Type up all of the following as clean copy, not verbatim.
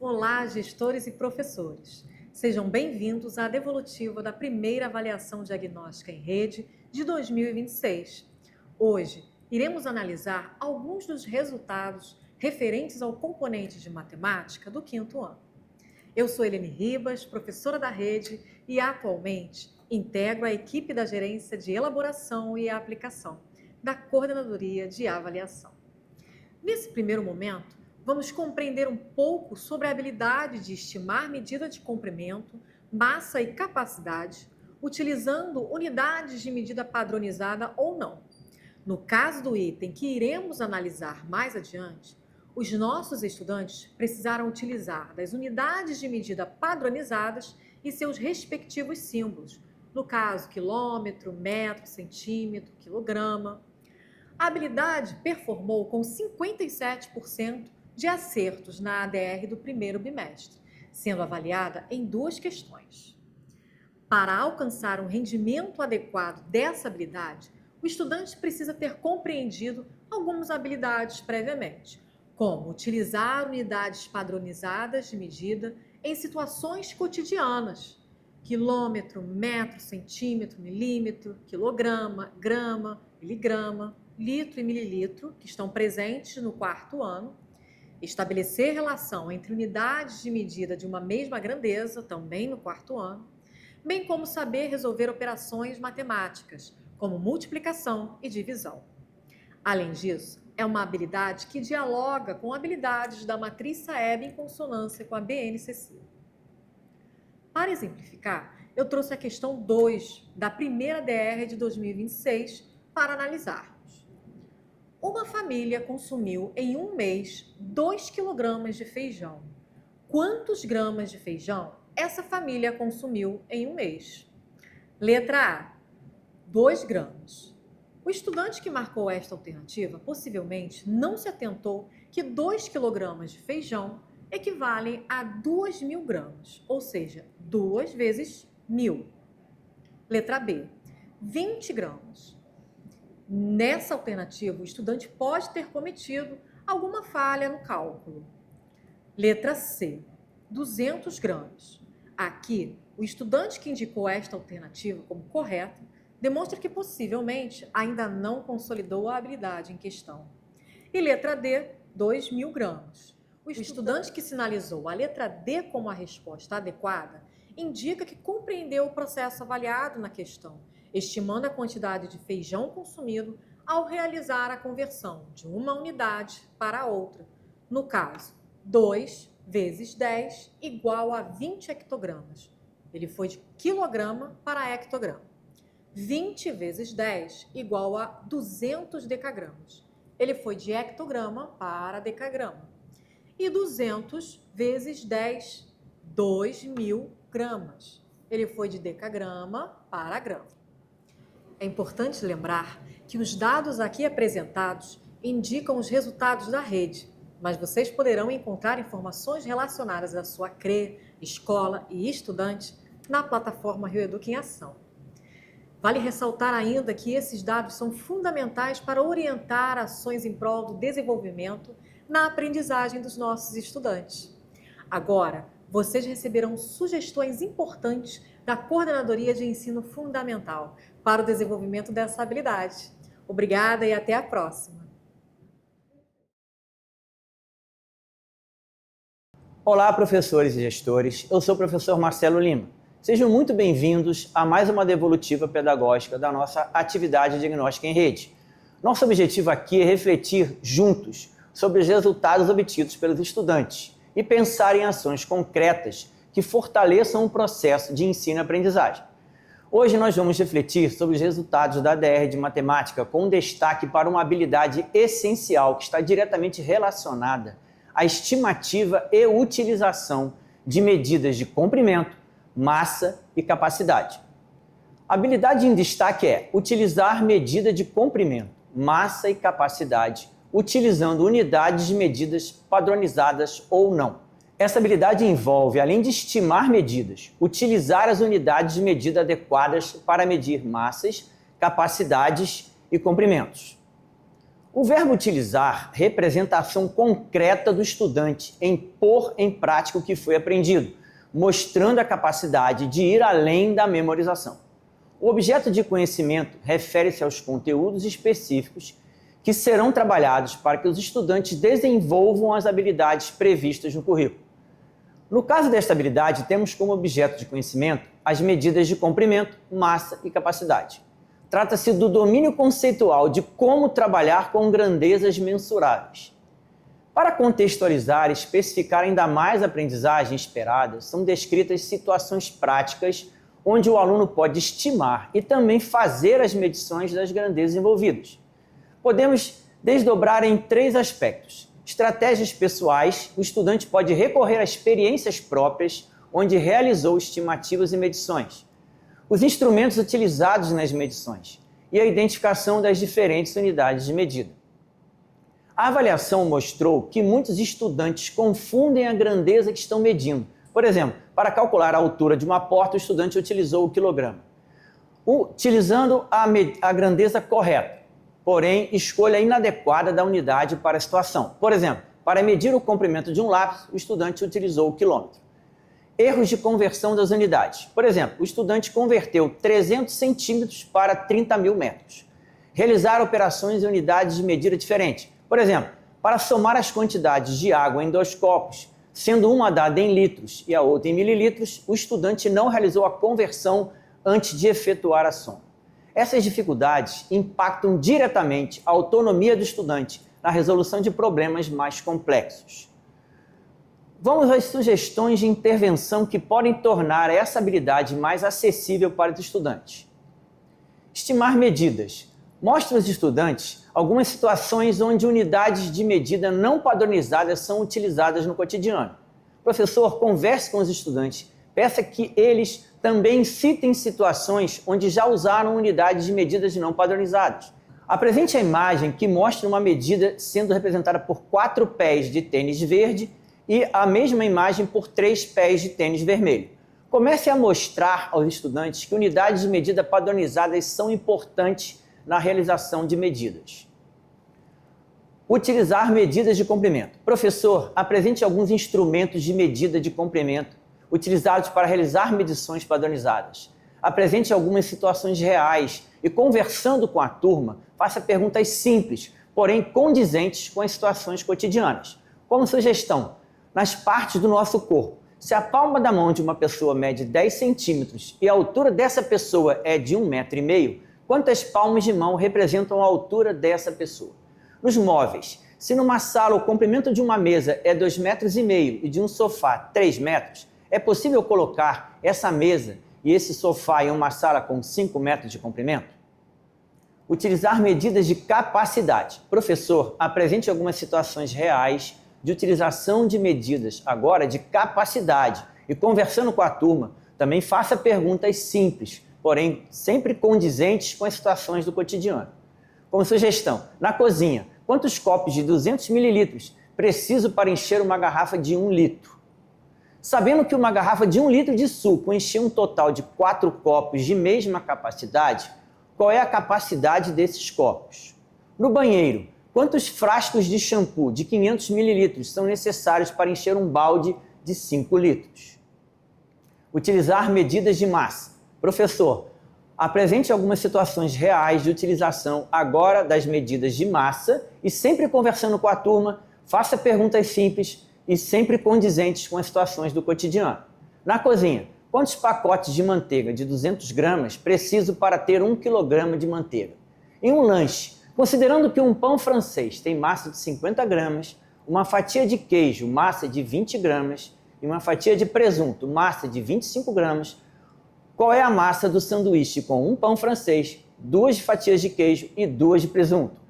Olá, gestores e professores. Sejam bem-vindos à devolutiva da primeira avaliação diagnóstica em rede de 2026. Hoje, iremos analisar alguns dos resultados referentes ao componente de matemática do quinto ano. Eu sou Helene Ribas, professora da rede e atualmente integro a equipe da Gerência de Elaboração e Aplicação da Coordenadoria de Avaliação. Nesse primeiro momento, vamos compreender um pouco sobre a habilidade de estimar medida de comprimento, massa e capacidade, utilizando unidades de medida padronizada ou não. No caso do item que iremos analisar mais adiante, os nossos estudantes precisaram utilizar das unidades de medida padronizadas e seus respectivos símbolos, no caso quilômetro, metro, centímetro, quilograma. A habilidade performou com 57% de acertos na ADR do primeiro bimestre, sendo avaliada em 2 questões. Para alcançar um rendimento adequado dessa habilidade, o estudante precisa ter compreendido algumas habilidades previamente, como utilizar unidades padronizadas de medida em situações cotidianas, quilômetro, metro, centímetro, milímetro, quilograma, grama, miligrama, litro e mililitro, que estão presentes no quarto ano, estabelecer relação entre unidades de medida de uma mesma grandeza, também no quarto ano, bem como saber resolver operações matemáticas, como multiplicação e divisão. Além disso, é uma habilidade que dialoga com habilidades da matriz Saeb em consonância com a BNCC. Para exemplificar, eu trouxe a questão 2 da primeira DR de 2026 para analisarmos. Uma família consumiu em um mês 2 kg de feijão. Quantos gramas de feijão essa família consumiu em um mês? Letra A, 2 gramas. O estudante que marcou esta alternativa possivelmente não se atentou que 2 kg de feijão equivalem a 2.000 gramas, ou seja, 2 vezes 1.000. Letra B, 20 gramas. Nessa alternativa, o estudante pode ter cometido alguma falha no cálculo. Letra C, 200 gramas. Aqui, o estudante que indicou esta alternativa como correta demonstra que possivelmente ainda não consolidou a habilidade em questão. E letra D, 2.000 gramas. O estudante que sinalizou a letra D como a resposta adequada indica que compreendeu o processo avaliado na questão, estimando a quantidade de feijão consumido ao realizar a conversão de uma unidade para outra. No caso, 2 vezes 10 igual a 20 hectogramas. Ele foi de quilograma para hectograma. 20 vezes 10 igual a 200 decagramas. Ele foi de hectograma para decagrama. E 200 vezes 10, 2.000 gramas. Ele foi de decagrama para grama. É importante lembrar que os dados aqui apresentados indicam os resultados da rede, mas vocês poderão encontrar informações relacionadas à sua CRE, escola e estudante na plataforma Rio Educa em Ação. Vale ressaltar ainda que esses dados são fundamentais para orientar ações em prol do desenvolvimento na aprendizagem dos nossos estudantes. Agora, vocês receberão sugestões importantes da Coordenadoria de Ensino Fundamental para o desenvolvimento dessa habilidade. Obrigada e até a próxima! Olá, professores e gestores. Eu sou o professor Marcelo Lima. Sejam muito bem-vindos a mais uma devolutiva pedagógica da nossa atividade diagnóstica em rede. Nosso objetivo aqui é refletir juntos sobre os resultados obtidos pelos estudantes e pensar em ações concretas que fortaleçam o processo de ensino e aprendizagem. Hoje nós vamos refletir sobre os resultados da ADR de matemática com destaque para uma habilidade essencial que está diretamente relacionada à estimativa e utilização de medidas de comprimento, massa e capacidade. A habilidade em destaque é utilizar medida de comprimento, massa e capacidade, utilizando unidades de medidas padronizadas ou não. Essa habilidade envolve, além de estimar medidas, utilizar as unidades de medida adequadas para medir massas, capacidades e comprimentos. O verbo utilizar representa a ação concreta do estudante em pôr em prática o que foi aprendido, mostrando a capacidade de ir além da memorização. O objeto de conhecimento refere-se aos conteúdos específicos que serão trabalhados para que os estudantes desenvolvam as habilidades previstas no currículo. No caso desta habilidade, temos como objeto de conhecimento as medidas de comprimento, massa e capacidade. Trata-se do domínio conceitual de como trabalhar com grandezas mensuráveis. Para contextualizar e especificar ainda mais a aprendizagem esperada, são descritas situações práticas onde o aluno pode estimar e também fazer as medições das grandezas envolvidas. Podemos desdobrar em 3 aspectos. Estratégias pessoais, o estudante pode recorrer a experiências próprias, onde realizou estimativas e medições. Os instrumentos utilizados nas medições e a identificação das diferentes unidades de medida. A avaliação mostrou que muitos estudantes confundem a grandeza que estão medindo. Por exemplo, para calcular a altura de uma porta, o estudante utilizou o quilograma. Utilizando a grandeza correta, porém, escolha inadequada da unidade para a situação. Por exemplo, para medir o comprimento de um lápis, o estudante utilizou o quilômetro. Erros de conversão das unidades. Por exemplo, o estudante converteu 300 centímetros para 30.000 metros. Realizar operações em unidades de medida diferentes. Por exemplo, para somar as quantidades de água em 2 copos, sendo uma dada em litros e a outra em mililitros, o estudante não realizou a conversão antes de efetuar a soma. Essas dificuldades impactam diretamente a autonomia do estudante na resolução de problemas mais complexos. Vamos às sugestões de intervenção que podem tornar essa habilidade mais acessível para os estudantes. Estimar medidas. Mostra aos estudantes algumas situações onde unidades de medida não padronizadas são utilizadas no cotidiano. Professor, converse com os estudantes, peça que eles também citem situações onde já usaram unidades de medidas não padronizadas. Apresente a imagem que mostra uma medida sendo representada por 4 pés de tênis verde e a mesma imagem por 3 pés de tênis vermelho. Comece a mostrar aos estudantes que unidades de medida padronizadas são importantes na realização de medidas. Utilizar medidas de comprimento. Professor, apresente alguns instrumentos de medida de comprimento utilizados para realizar medições padronizadas. Apresente algumas situações reais e, conversando com a turma, faça perguntas simples, porém condizentes com as situações cotidianas. Como sugestão, nas partes do nosso corpo, se a palma da mão de uma pessoa mede 10 centímetros e a altura dessa pessoa é de 1,5 metro, quantas palmas de mão representam a altura dessa pessoa? Nos móveis, se numa sala o comprimento de uma mesa é 2,5 metros e de um sofá 3 metros, é possível colocar essa mesa e esse sofá em uma sala com 5 metros de comprimento? Utilizar medidas de capacidade. Professor, apresente algumas situações reais de utilização de medidas agora de capacidade e, conversando com a turma, também faça perguntas simples, porém sempre condizentes com as situações do cotidiano. Como sugestão, na cozinha, quantos copos de 200 mililitros preciso para encher uma garrafa de 1 litro? Sabendo que uma garrafa de 1 litro de suco enchia um total de 4 copos de mesma capacidade, qual é a capacidade desses copos? No banheiro, quantos frascos de shampoo de 500 mililitros são necessários para encher um balde de 5 litros? Utilizar medidas de massa. Professor, apresente algumas situações reais de utilização agora das medidas de massa e, sempre conversando com a turma, faça perguntas simples e sempre condizentes com as situações do cotidiano. Na cozinha, quantos pacotes de manteiga de 200 gramas preciso para ter 1 quilograma de manteiga? Em um lanche, considerando que um pão francês tem massa de 50 gramas, uma fatia de queijo, massa de 20 gramas, e uma fatia de presunto, massa de 25 gramas, qual é a massa do sanduíche com um pão francês, 2 fatias de queijo e 2 de presunto?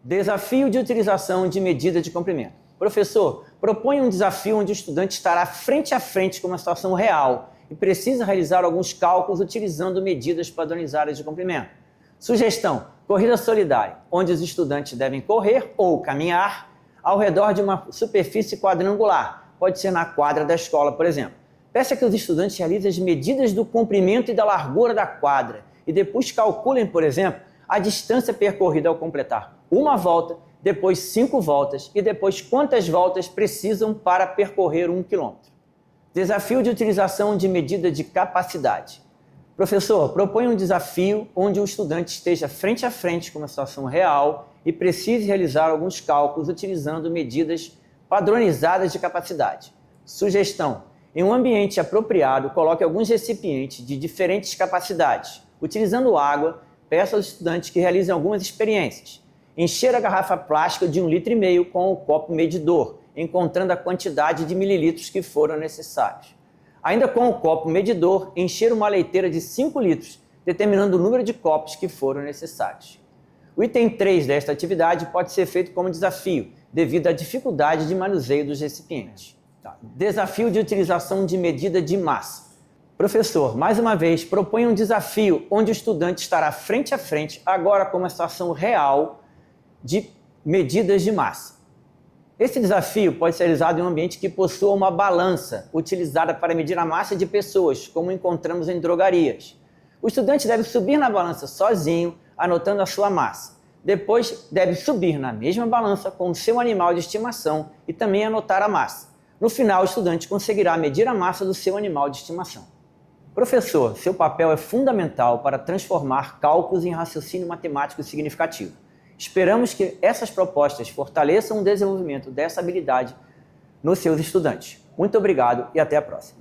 Desafio de utilização de medida de comprimento. Professor, propõe um desafio onde o estudante estará frente a frente com uma situação real e precisa realizar alguns cálculos utilizando medidas padronizadas de comprimento. Sugestão: corrida solidária, onde os estudantes devem correr ou caminhar ao redor de uma superfície quadrangular. Pode ser na quadra da escola, por exemplo. Peça que os estudantes realizem as medidas do comprimento e da largura da quadra e depois calculem, por exemplo, a distância percorrida ao completar uma volta, depois 5 voltas e depois quantas voltas precisam para percorrer 1 quilômetro. Desafio de utilização de medida de capacidade. Professor, propõe um desafio onde o estudante esteja frente a frente com uma situação real e precise realizar alguns cálculos utilizando medidas padronizadas de capacidade. Sugestão: em um ambiente apropriado, coloque alguns recipientes de diferentes capacidades. Utilizando água, peça aos estudantes que realizem algumas experiências. Encher a garrafa plástica de 1,5 litro com o copo medidor, encontrando a quantidade de mililitros que foram necessários. Ainda com o copo medidor, encher uma leiteira de 5 litros, determinando o número de copos que foram necessários. O item 3 desta atividade pode ser feito como desafio, devido à dificuldade de manuseio dos recipientes. Desafio de utilização de medida de massa. Professor, mais uma vez, propõe um desafio onde o estudante estará frente a frente, agora com uma situação real de medidas de massa. Esse desafio pode ser realizado em um ambiente que possua uma balança utilizada para medir a massa de pessoas, como encontramos em drogarias. O estudante deve subir na balança sozinho, anotando a sua massa. Depois, deve subir na mesma balança com o seu animal de estimação e também anotar a massa. No final, o estudante conseguirá medir a massa do seu animal de estimação. Professor, seu papel é fundamental para transformar cálculos em raciocínio matemático significativo. Esperamos que essas propostas fortaleçam o desenvolvimento dessa habilidade nos seus estudantes. Muito obrigado e até a próxima.